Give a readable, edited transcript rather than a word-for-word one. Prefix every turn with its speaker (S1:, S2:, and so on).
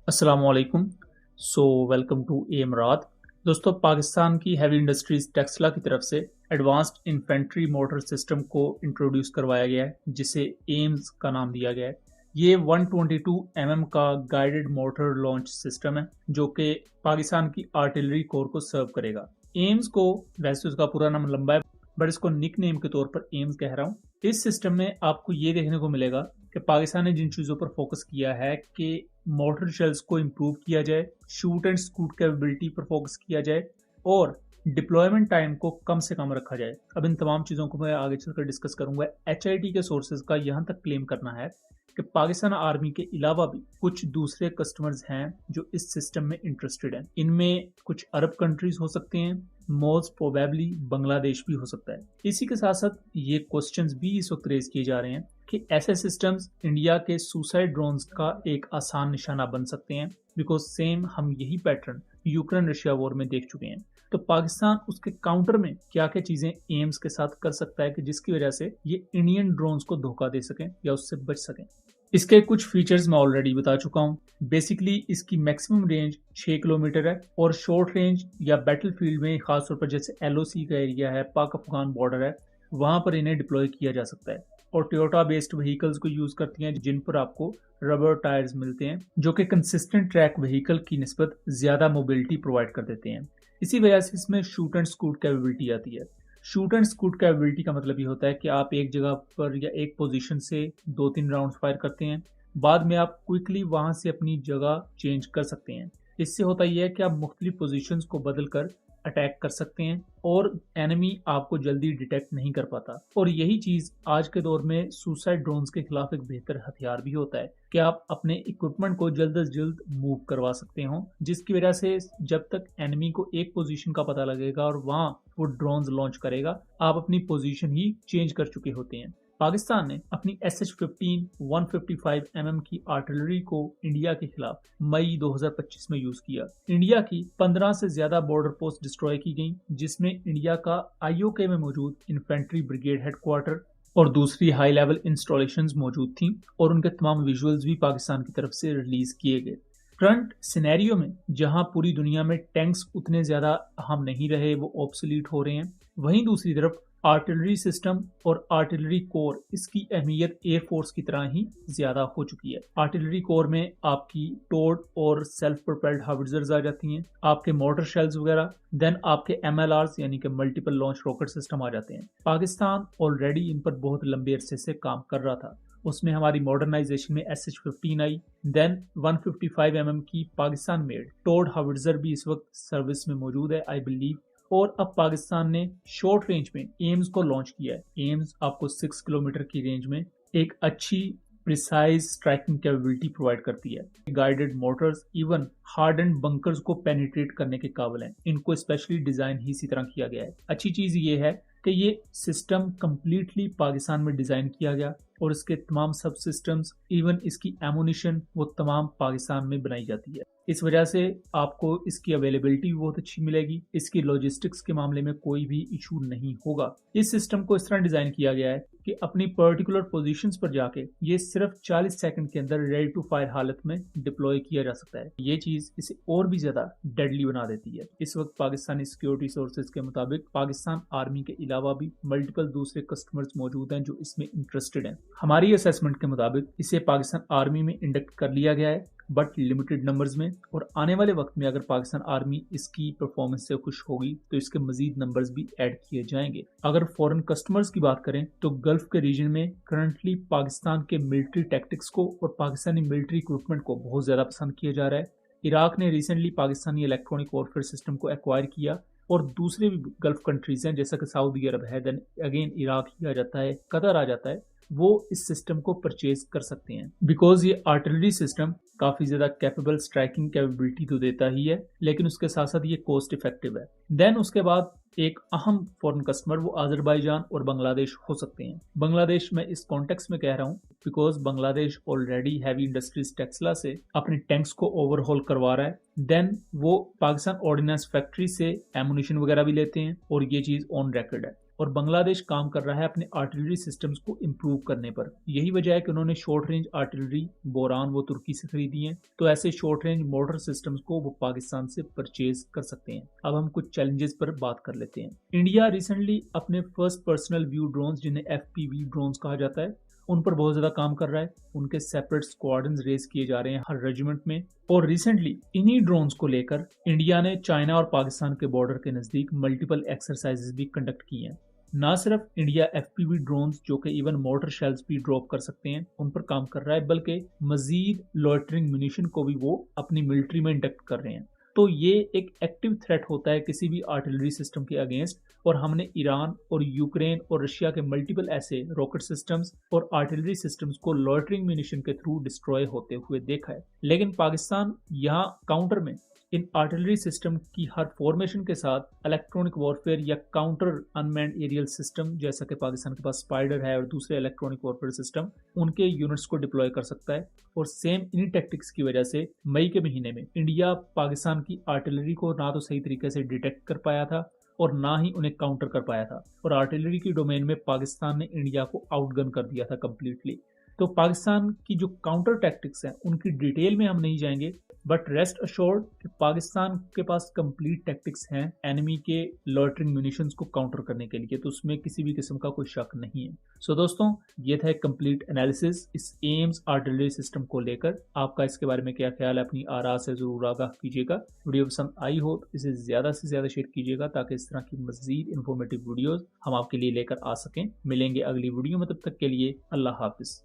S1: अस्सलामुअलैकुम। Welcome to एमरात। दोस्तों, पाकिस्तान की हैवी इंडस्ट्रीज टेक्सला की तरफ से एडवांस्ड इन्फेंट्री मोटर सिस्टम को इंट्रोड्यूस करवाया गया है, जिसे एम्स का नाम दिया गया है। ये 122 का गाइडेड मोटर लॉन्च सिस्टम है, जो कि पाकिस्तान की आर्टिलरी कोर को सर्व करेगा। एम्स को, वैसे उसका पूरा नाम लंबा है, बट इसको निक नेम के तौर पर एम्स कह रहा हूँ। इस सिस्टम में आपको ये देखने को मिलेगा कि पाकिस्तान ने जिन चीज़ों पर फोकस किया है कि मोटर शेल्स को इम्प्रूव किया जाए, शूट एंड स्कूट कैपेबिलिटी पर फोकस किया जाए और डिप्लॉयमेंट टाइम को कम से कम रखा जाए। अब इन तमाम चीज़ों को मैं आगे चलकर डिस्कस करूंगा। HIT के सोर्सेज का यहाँ तक क्लेम करना है कि पाकिस्तान आर्मी के अलावा भी कुछ दूसरे कस्टमर्स हैं जो इस सिस्टम में इंटरेस्टेड हैं। इनमें कुछ अरब कंट्रीज हो सकते हैं, मोस्ट प्रोबेबली बांग्लादेश भी हो सकता है। इसी के साथ साथ ये क्वेश्चंस भी इस वक्त रेज किए जा रहे हैं कि ऐसे सिस्टम्स इंडिया के सुसाइड ड्रोन्स का एक आसान निशाना बन सकते हैं, बिकॉज सेम हम यही पैटर्न यूक्रेन रशिया वॉर में देख चुके हैं। तो पाकिस्तान उसके काउंटर में क्या क्या चीजें एम्स के साथ कर सकता है कि जिसकी वजह से ये इंडियन ड्रोन्स को धोखा दे सकें या उससे बच सकें। इसके कुछ फीचर्स मैं ऑलरेडी बता चुका हूँ। बेसिकली इसकी मैक्सिमम रेंज 6 किलोमीटर है और शॉर्ट रेंज या बैटलफील्ड में, खासतौर पर जैसे LOC का एरिया है, पाक अफगान बॉर्डर है, वहां पर इन्हें डिप्लॉय किया जा सकता है। और टोयोटा बेस्ड व्हीकल्स को यूज करती हैं, जिन पर आपको रबर टायर्स मिलते हैं, जो कि कंसिस्टेंट ट्रैक व्हीकल की निस्बत ज्यादा मोबिलिटी प्रोवाइड कर देते हैं। इसी वजह से इसमें शूट एंड स्कूट कैपेबिलिटी आती है। शूट एंड स्कूट कैपेबिलिटी का मतलब ये होता है कि आप एक जगह पर या एक पोजीशन से 2-3 राउंड फायर करते हैं, बाद में आप क्विकली वहां से अपनी जगह चेंज कर सकते हैं। इससे होता यह है कि आप मुख्तलिफ पोजीशंस को बदल कर अटैक कर सकते हैं और एनिमी आपको जल्दी डिटेक्ट नहीं कर पाता। और यही चीज आज के दौर में सुसाइड ड्रोन्स के खिलाफ एक बेहतर हथियार भी होता है कि आप अपने इक्विपमेंट को जल्द से जल्द मूव करवा सकते हो, जिसकी वजह से जब तक एनिमी को एक पोजीशन का पता लगेगा और वहां वो ड्रोन्स लॉन्च करेगा, आप अपनी पोजीशन ही चेंज कर चुके होते हैं। पाकिस्तान ने अपनी SH-15 155 की आर्टिलरी को इंडिया के खिलाफ मई 2025 में यूज किया। इंडिया की 15 से ज्यादा बॉर्डर पोस्ट डिस्ट्रॉय की गई, जिसमें इंडिया का IOK में मौजूद इन्फेंट्री ब्रिगेड हेडक्वार्टर और दूसरी हाई लेवल इंस्टॉलेशंस मौजूद थी, और उनके तमाम विजुअल्स भी पाकिस्तान की तरफ से रिलीज किए गए। करंट सिनेरियो में जहां पूरी दुनिया में टैंक्स उतने ज्यादा अहम नहीं रहे, वो ऑब्सोलीट हो रहे हैं, वहीं दूसरी तरफ आर्टिलरी सिस्टम और आर्टिलरी कोर, इसकी अहमियत एयरफोर्स की तरह ही ज्यादा हो चुकी है। आर्टिलरी कोर में आपकी टोर्ड और सेल्फ प्रोपेल्ड हाविट्जर्स आ जाती हैं, आपके मोटर शेल्स वगैरह, देन आपके MLRs यानी कि मल्टीपल लॉन्च रॉकेट सिस्टम आ जाते हैं। पाकिस्तान ऑलरेडी इन पर बहुत लंबे अरसे से काम कर रहा था। उसमें हमारी मॉडर्नाइजेशन में SH-15 आई, देन 155 की पाकिस्तान मेड टोर्ड हाविट्जर भी इस वक्त सर्विस में मौजूद है, आई बिलीव। और अब पाकिस्तान ने शॉर्ट रेंज में एम्स को लॉन्च किया है। एम्स आपको 6 किलोमीटर की रेंज में एक अच्छी प्रिसाइज स्ट्राइकिंग कैपेबिलिटी प्रोवाइड करती है। Guided Motors even hard and bunkers को पेनिट्रेट करने के काबिल हैं। इनको स्पेशली डिजाइन ही इसी तरह किया गया है। अच्छी चीज ये है कि ये सिस्टम कंप्लीटली पाकिस्तान में डिजाइन किया गया और इसके तमाम सब सिस्टम्स, इवन इसकी एमुनिशन, वो तमाम पाकिस्तान में बनाई जाती है। इस वजह से आपको इसकी अवेलेबिलिटी भी बहुत अच्छी मिलेगी। इसकी लॉजिस्टिक्स के मामले में कोई भी इशू नहीं होगा। इस सिस्टम को इस तरह डिजाइन किया गया है कि अपनी पर्टिकुलर पोजीशंस पर जाके ये सिर्फ 40 सेकंड के अंदर रेडी टू फायर हालत में डिप्लॉय किया जा सकता है। ये चीज इसे और भी ज्यादा डेडली बना देती है। इस वक्त पाकिस्तानी सिक्योरिटी सोर्सेज के मुताबिक पाकिस्तान आर्मी के अलावा भी मल्टीपल दूसरे कस्टमर्स मौजूद हैं जो इसमें इंटरेस्टेड हैं। हमारी असेसमेंट के मुताबिक इसे पाकिस्तान आर्मी में इंडक्ट कर लिया गया है, बट लिमिटेड नंबर्स में, और आने वाले वक्त में अगर पाकिस्तान आर्मी इसकी परफॉर्मेंस से खुश होगी तो इसके मजीद नंबर्स भी ऐड किए जाएंगे। अगर फॉरेन कस्टमर्स की बात करें तो गल्फ के रीजन में करंटली पाकिस्तान के मिलिट्री टैक्टिक्स को और पाकिस्तानी मिलिट्री इक्विपमेंट को बहुत ज्यादा पसंद किया जा रहा है। इराक ने recently Pakistani electronic warfare system को एक्वायर किया, और दूसरे भी गल्फ कंट्रीज हैं जैसा कि सऊदी अरब है, देन अगेन इराक ही आ जाता है, कतर आ जाता है, वो इस सिस्टम को परचेज कर सकते हैं। बिकॉज ये आर्टिलरी सिस्टम काफी ज्यादा कैपेबल स्ट्राइकिंग कैपेबिलिटी तो देता ही है, लेकिन उसके साथ साथ ये कॉस्ट इफेक्टिव है। देन उसके बाद एक अहम फॉरेन कस्टमर वो अजरबैजान और बांग्लादेश हो सकते हैं। बांग्लादेश में इस कॉन्टेक्स्ट में कह रहा हूँ because Bangladesh already heavy industries Taxila से अपने टैंक्स को ओवरहॉल करवा रहा है। देन वो पाकिस्तान ऑर्डिनेंस फैक्ट्री से एमुनिशन वगैरह भी लेते हैं, और ये चीज ऑन रिकॉर्ड है। और बांग्लादेश काम कर रहा है अपने आर्टिलरी सिस्टम्स को इम्प्रूव करने पर। यही वजह है कि उन्होंने शॉर्ट रेंज आर्टिलरी बोरान वो तुर्की से खरीदी है, तो ऐसे शॉर्ट रेंज मोटर सिस्टम्स को वो पाकिस्तान से परचेज कर सकते हैं। अब हम कुछ चैलेंजेस पर बात कर लेते हैं। इंडिया रिसेंटली अपने फर्स्ट पर्सनल व्यू ड्रोन्स, जिन्हें FPV ड्रोन्स कहा जाता है, उन पर बहुत ज्यादा काम कर रहा है। उनके सेपरेट स्क्वाड्रंस रेस किए जा रहे हैं हर रेजिमेंट में। और रिसेंटली इन्हीं ड्रोन्स को लेकर इंडिया ने चाइना और पाकिस्तान के बॉर्डर के नजदीक मल्टीपल एक्सरसाइजेस भी कंडक्ट किए हैं। ना सिर्फ इंडिया FPV ड्रोन्स जो कि इवन मोटर शेल्स भी ड्रॉप कर सकते हैं उन पर काम कर रहा है, बल्कि मजीद लॉइटरिंग म्यूनिशन को भी वो अपनी मिलिट्री में इंडक्ट कर रहे हैं। तो ये एक एक्टिव थ्रेट होता है किसी भी आर्टिलरी सिस्टम के अगेंस्ट, और हमने ईरान और यूक्रेन और रशिया के मल्टीपल ऐसे रॉकेट सिस्टम्स और आर्टिलरी सिस्टम्स को लॉइटरिंग म्यूनिशन के थ्रू डिस्ट्रॉय होते हुए देखा है। लेकिन पाकिस्तान यहाँ काउंटर में इन आर्टिलरी सिस्टम की हर फॉर्मेशन के साथ इलेक्ट्रॉनिक वॉरफेयर या काउंटर अनमैन्ड एरियल सिस्टम, जैसा कि पाकिस्तान के पास स्पाइडर है और दूसरे इलेक्ट्रॉनिक वॉरफेयर सिस्टम, उनके यूनिट्स को डिप्लॉय कर सकता है। और सेम इन्हीं टैक्टिक्स की वजह से मई के महीने में इंडिया पाकिस्तान की आर्टिलरी को ना तो सही तरीके से डिटेक्ट कर पाया था और ना ही उन्हें काउंटर कर पाया था, और आर्टिलरी की डोमेन में पाकिस्तान ने इंडिया को आउटगन कर दिया था कंप्लीटली। तो पाकिस्तान की जो काउंटर टैक्टिक्स हैं उनकी डिटेल में हम नहीं जाएंगे, बट रेस्ट अश्योर्ड कि पाकिस्तान के पास कंप्लीट टैक्टिक्स हैं एनिमी के लॉइटरिंग म्यूनिशंस को काउंटर करने के लिए, तो उसमें किसी भी किस्म का कोई शक नहीं है। सो दोस्तों, ये था एक कंप्लीट एनालिसिस इस एम्स आर्टिलरी सिस्टम को लेकर। आपका इसके बारे में क्या ख्याल है, अपनी आरा से जरूर आगाह कीजिएगा। वीडियो पसंद आई हो तो इसे ज्यादा से ज्यादा शेयर कीजिएगा ताकि इस तरह की मजीद इन्फॉर्मेटिव वीडियोस हम आपके लिए लेकर आ सकें। मिलेंगे अगली वीडियो में, तब तक के लिए अल्लाह हाफिज।